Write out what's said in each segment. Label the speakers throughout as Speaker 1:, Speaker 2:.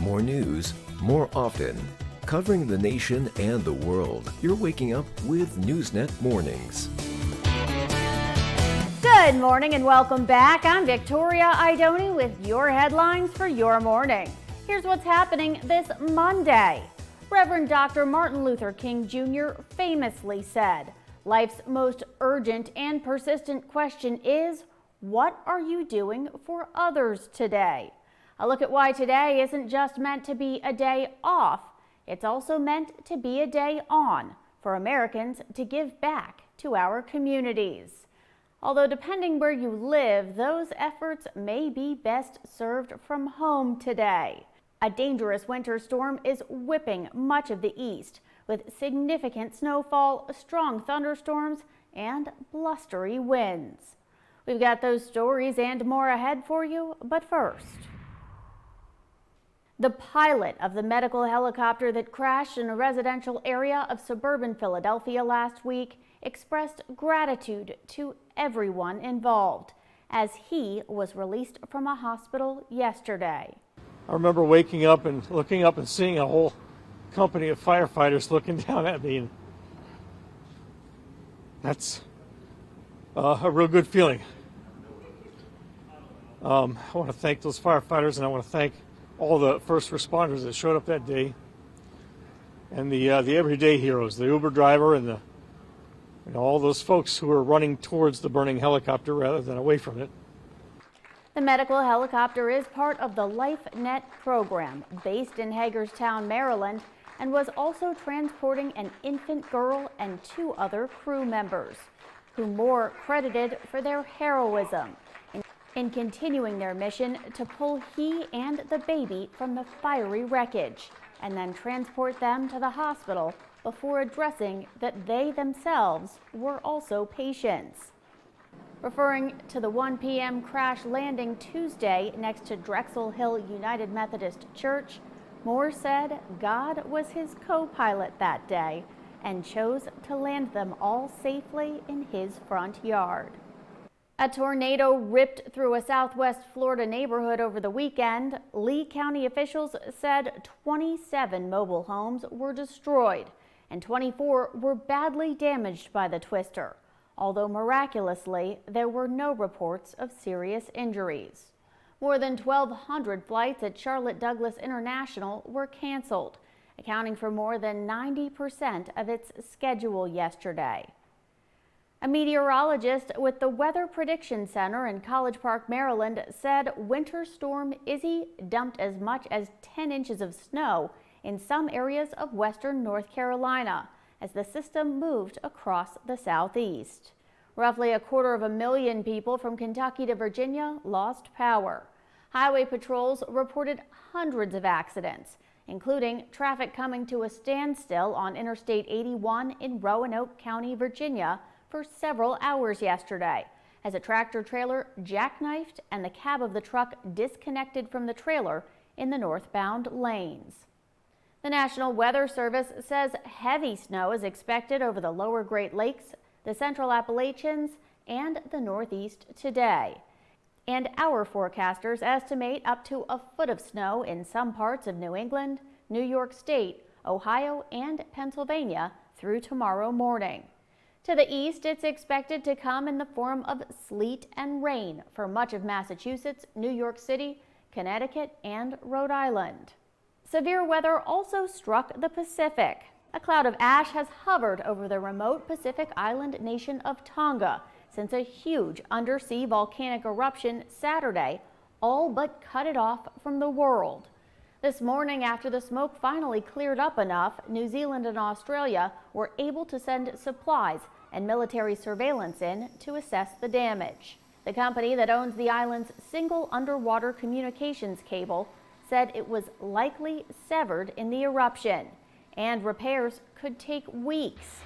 Speaker 1: More news, more often. Covering the nation and the world. You're waking up with Newsnet Mornings.
Speaker 2: Good morning and welcome back. I'm Victoria Idoni with your headlines for your morning. Here's what's happening this Monday. Reverend Dr. Martin Luther King Jr. famously said, "Life's most urgent and persistent question is, what are you doing for others today?" A look at why today isn't just meant to be a day off, it's also meant to be a day on for Americans to give back to our communities. Although depending where you live, those efforts may be best served from home today. A dangerous winter storm is whipping much of the east with significant snowfall, strong thunderstorms, and blustery winds. We've got those stories and more ahead for you, but first. The pilot of the medical helicopter that crashed in a residential area of suburban Philadelphia last week expressed gratitude to everyone involved as he was released from a hospital yesterday.
Speaker 3: I remember waking up and looking up and seeing a whole company of firefighters looking down at me. And that's a real good feeling. I want to thank those firefighters, and I want to thank all the first responders that showed up that day, and the everyday heroes, the Uber driver and all those folks who were running towards the burning helicopter rather than away from it.
Speaker 2: The medical helicopter is part of the LifeNet program based in Hagerstown, Maryland, and was also transporting an infant girl and 2 other crew members, who Moore credited for their heroism in continuing their mission to pull he and the baby from the fiery wreckage and then transport them to the hospital before addressing that they themselves were also patients. Referring to the 1 p.m. crash landing Tuesday next to Drexel Hill United Methodist Church, Moore said God was his co-pilot that day and chose to land them all safely in his front yard. A tornado ripped through a southwest Florida neighborhood over the weekend. Lee County officials said 27 mobile homes were destroyed and 24 were badly damaged by the twister, although miraculously there were no reports of serious injuries. More than 1,200 flights at Charlotte Douglas International were canceled, accounting for more than 90% of its schedule yesterday. A meteorologist with the Weather Prediction Center in College Park, Maryland, said Winter Storm Izzy dumped as much as 10 inches of snow in some areas of western North Carolina as the system moved across the southeast. Roughly 250,000 people from Kentucky to Virginia lost power. Highway patrols reported hundreds of accidents, including traffic coming to a standstill on Interstate 81 in Roanoke County, Virginia, for several hours yesterday, as a tractor-trailer jackknifed and the cab of the truck disconnected from the trailer in the northbound lanes. The National Weather Service says heavy snow is expected over the lower Great Lakes, the Central Appalachians, and the Northeast today. And our forecasters estimate up to a foot of snow in some parts of New England, New York State, Ohio, and Pennsylvania through tomorrow morning. To the east, it's expected to come in the form of sleet and rain for much of Massachusetts, New York City, Connecticut, and Rhode Island. Severe weather also struck the Pacific. A cloud of ash has hovered over the remote Pacific island nation of Tonga since a huge undersea volcanic eruption Saturday all but cut it off from the world. This morning, after the smoke finally cleared up enough, New Zealand and Australia were able to send supplies and military surveillance in to assess the damage. The company that owns the island's single underwater communications cable said it was likely severed in the eruption, and repairs could take weeks.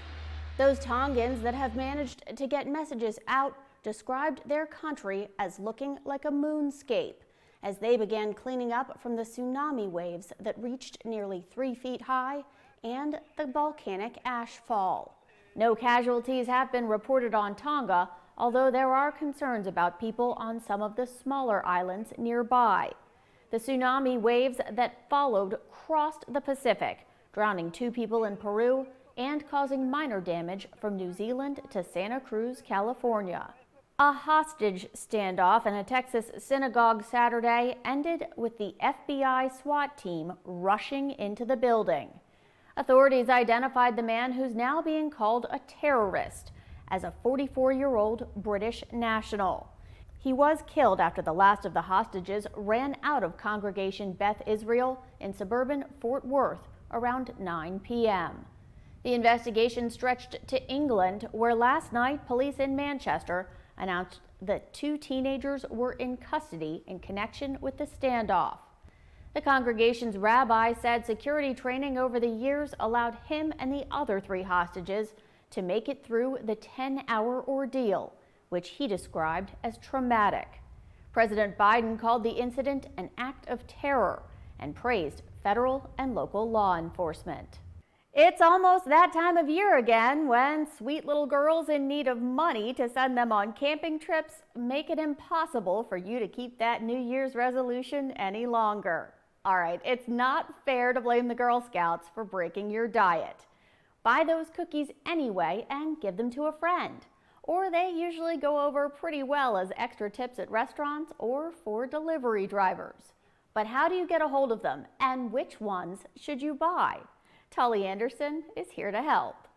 Speaker 2: Those Tongans that have managed to get messages out described their country as looking like a moonscape as they began cleaning up from the tsunami waves that reached nearly 3 feet high and the volcanic ash fall. No casualties have been reported on Tonga, although there are concerns about people on some of the smaller islands nearby. The tsunami waves that followed crossed the Pacific, drowning 2 people in Peru and causing minor damage from New Zealand to Santa Cruz, California. A hostage standoff in a Texas synagogue Saturday ended with the FBI SWAT team rushing into the building. Authorities identified the man who's now being called a terrorist as a 44-year-old British national. He was killed after the last of the hostages ran out of Congregation Beth Israel in suburban Fort Worth around 9 p.m. The investigation stretched to England, where last night police in Manchester announced that 2 teenagers were in custody in connection with the standoff. The congregation's rabbi said security training over the years allowed him and the other 3 hostages to make it through the 10-hour ordeal, which he described as traumatic. President Biden called the incident an act of terror and praised federal and local law enforcement. It's almost that time of year again when sweet little girls in need of money to send them on camping trips make it impossible for you to keep that New Year's resolution any longer. All right, it's not fair to blame the Girl Scouts for breaking your diet. Buy those cookies anyway and give them to a friend. Or they usually go over pretty well as extra tips at restaurants or for delivery drivers. But how do you get a hold of them, and which ones should you buy? Tully Anderson is here to help.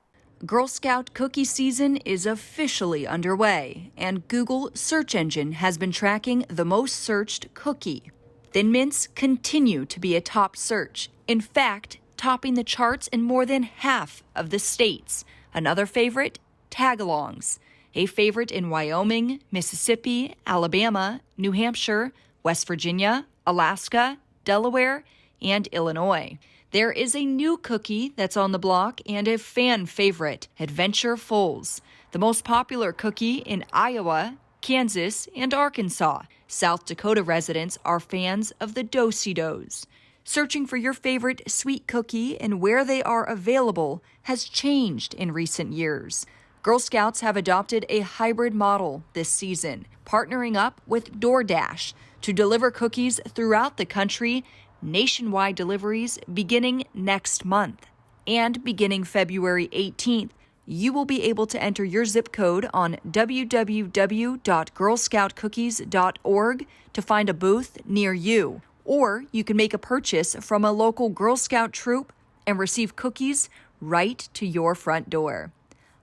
Speaker 4: Girl Scout cookie season is officially underway, and Google search engine has been tracking the most searched cookie. Thin Mints continue to be a top search, in fact, topping the charts in more than half of the states. Another favorite, Tagalongs, a favorite in Wyoming, Mississippi, Alabama, New Hampshire, West Virginia, Alaska, Delaware, and Illinois. There is a new cookie that's on the block and a fan favorite, Adventurefuls, the most popular cookie in Iowa, Kansas, and Arkansas. South Dakota residents are fans of the Do-si-dos. Searching for your favorite sweet cookie and where they are available has changed in recent years. Girl Scouts have adopted a hybrid model this season, partnering up with DoorDash to deliver cookies throughout the country, nationwide deliveries beginning next month. And beginning February 18th, you will be able to enter your zip code on www.girlscoutcookies.org to find a booth near you. Or you can make a purchase from a local Girl Scout troop and receive cookies right to your front door.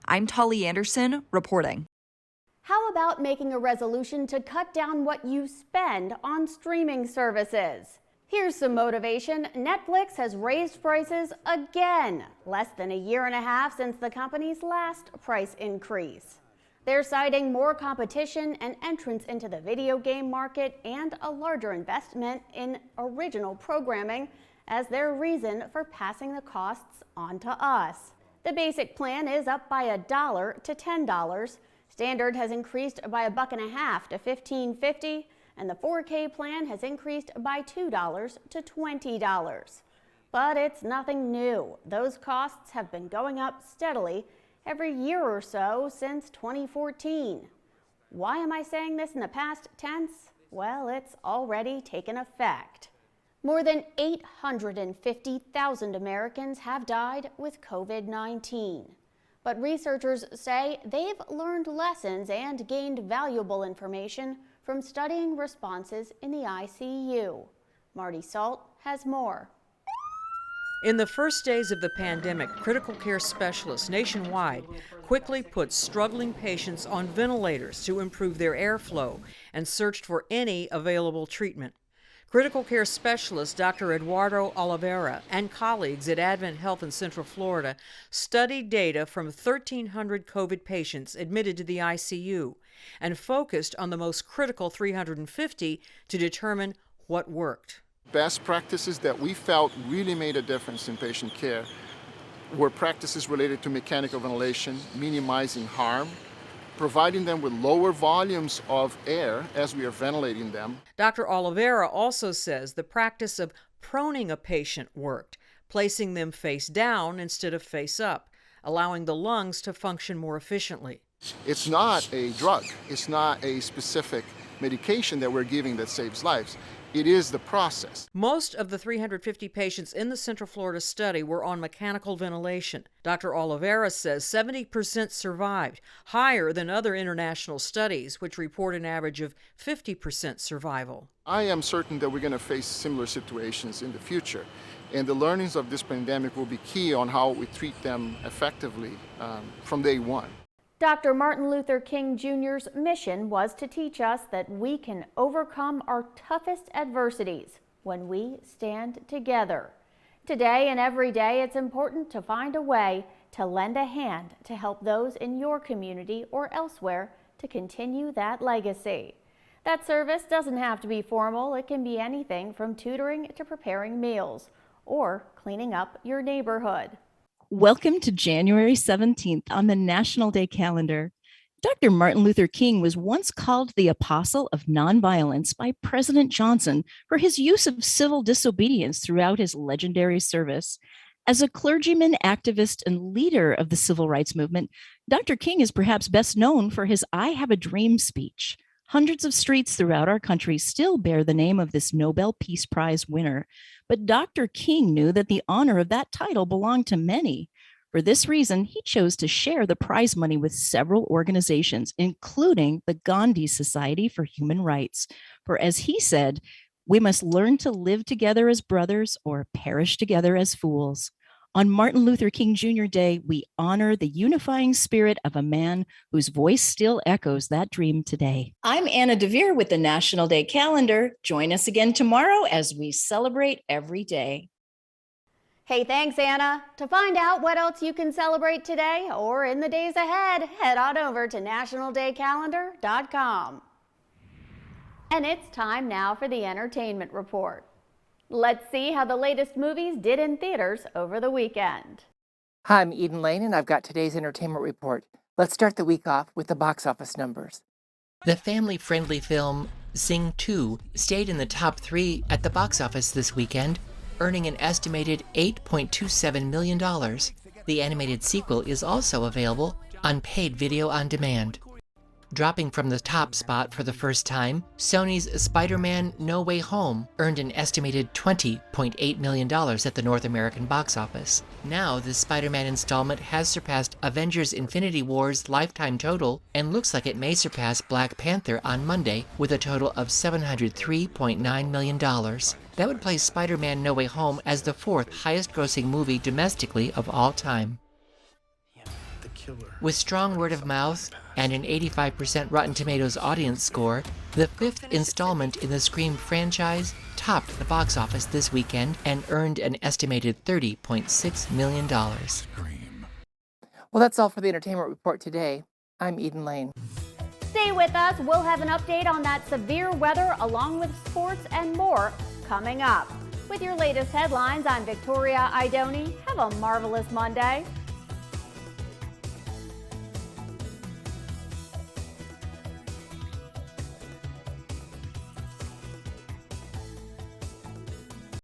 Speaker 4: I'm Tully Anderson reporting.
Speaker 2: How about making a resolution to cut down what you spend on streaming services? Here's some motivation. Netflix has raised prices again, less than a year and a half since the company's last price increase. They're citing more competition and entrance into the video game market and a larger investment in original programming as their reason for passing the costs on to us. The basic plan is up by $1 to $10. Standard has increased by $1.50 to $15.50. And the 4K plan has increased by $2 to $20. But it's nothing new. Those costs have been going up steadily every year or so since 2014. Why am I saying this in the past tense? Well, it's already taken effect. More than 850,000 Americans have died with COVID-19. But researchers say they've learned lessons and gained valuable information from studying responses in the ICU. Marty Salt has more.
Speaker 5: In the first days of the pandemic, critical care specialists nationwide quickly put struggling patients on ventilators to improve their airflow and searched for any available treatment. Critical care specialist Dr. Eduardo Oliveira and colleagues at Advent Health in Central Florida studied data from 1,300 COVID patients admitted to the ICU and focused on the most critical 350 to determine what worked.
Speaker 6: Best practices that we felt really made a difference in patient care were practices related to mechanical ventilation, minimizing harm, providing them with lower volumes of air as we are ventilating them.
Speaker 5: Dr. Oliveira also says the practice of proning a patient worked, placing them face down instead of face up, allowing the lungs to function more efficiently.
Speaker 6: It's not a drug. It's not a specific medication that we're giving that saves lives. It is the process.
Speaker 5: Most of the 350 patients in the Central Florida study were on mechanical ventilation. Dr. Oliveira says 70% survived, higher than other international studies, which report an average of 50% survival.
Speaker 6: I am certain that we're going to face similar situations in the future, and the learnings of this pandemic will be key on how we treat them effectively from day one.
Speaker 2: Dr. Martin Luther King Jr.'s mission was to teach us that we can overcome our toughest adversities when we stand together. Today and every day, it's important to find a way to lend a hand to help those in your community or elsewhere to continue that legacy. That service doesn't have to be formal. It can be anything from tutoring to preparing meals or cleaning up your neighborhood.
Speaker 7: Welcome to January 17th on the National Day calendar. Dr. Martin Luther King was once called the apostle of nonviolence by President Johnson for his use of civil disobedience throughout his legendary service. As a clergyman, activist, and leader of the civil rights movement, Dr. King is perhaps best known for his I Have a Dream speech. Hundreds of streets throughout our country still bear the name of this Nobel Peace Prize winner. But Dr. King knew that the honor of that title belonged to many. For this reason, he chose to share the prize money with several organizations, including the Gandhi Society for Human Rights. For as he said, we must learn to live together as brothers or perish together as fools. On Martin Luther King Jr. Day, we honor the unifying spirit of a man whose voice still echoes that dream today. I'm Anna DeVere with the National Day calendar. Join us again tomorrow as we celebrate every day.
Speaker 2: Hey, thanks, Anna. To find out what else you can celebrate today or in the days ahead, head on over to nationaldaycalendar.com. And it's time now for the entertainment report. Let's see how the latest movies did in theaters over the weekend.
Speaker 8: Hi, I'm Eden Lane, and I've got today's entertainment report. Let's start the week off with the box office numbers. The family-friendly film Sing 2 stayed in the top 3 at the box office this weekend, earning an estimated $8.27 million. The animated sequel is also available on paid video on demand. Dropping from the top spot for the first time, Sony's Spider-Man No Way Home earned an estimated $20.8 million at the North American box office. Now, the Spider-Man installment has surpassed Avengers Infinity War's lifetime total and looks like it may surpass Black Panther on Monday with a total of $703.9 million. That would place Spider-Man No Way Home as the 4th highest-grossing movie domestically of all time. With strong word of mouth and an 85% Rotten Tomatoes audience score, the 5th installment in the Scream franchise topped the box office this weekend and earned an estimated $30.6 million. Well, that's all for the entertainment report today. I'm Eden Lane.
Speaker 2: Stay with us. We'll have an update on that severe weather along with sports and more coming up. With your latest headlines, I'm Victoria Idoni. Have a marvelous Monday.